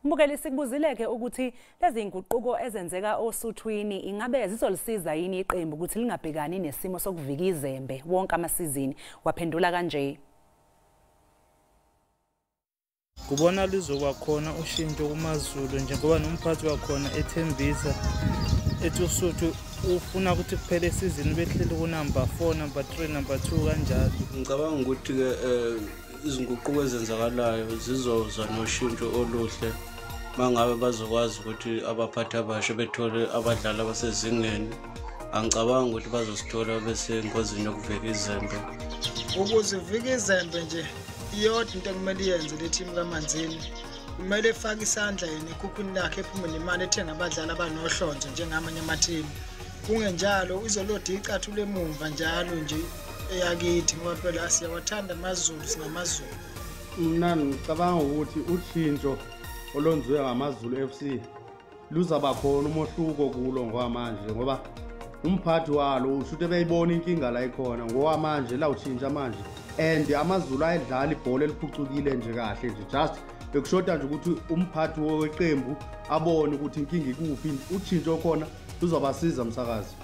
Mbukeli sikubuzileke ukuthi lezi inguquko ezenzeka osuthwini ingabe zizolisiza yini iqembu ukuthi lingabhekani nesimo sokuvika izembe wonke amasizini. Waphendula kanje. Kubona lizoba khona ushintsho kumaZulu njengoba nomphathi wakhona ethembisa ethi uSuthu ufuna ukuthi kuphele isizini behleli ku number 4, number 3, number 2 kanjalo. Ngicabanga ukuthi ke izinguquko ezenzakalayo zizoza noshintsho oluhle mangabe bazokwazi ukuthi abaphathi abasha bethole abadlali abasezingeni. Angicabanga ukuthi bazosithola bese engozini yokuvika izembe. Ukuze uvike izembe nje iyodwa into ekumele iyenze le team kaManzini. Kumele efake isandla yena ekhukhwini lakhe ephume nemali ethenga abadlali abanohlonze njengamanye ama-team. Kungenjalo izolodi icathulo emumva njalo nje eyakithi ngoba phela siyawathanda amaZulu singamaZulu. Mina ngicabanga ukuthi ushintsho olwenziwe ngamaZulu FC luzaba khona umohluko kulo ngokwamanje ngoba umphathi walo ushute beyibona inkinga la ikhona ngokwamanje la utshintsha manje and amaZulu ayedlala ibhola eliphucukile nje kahle nje just bekushoda nje ukuthi umphathi weqembu abone ukuthi inkinga ikuphi utshintsho khona luzobasiza umsakazi.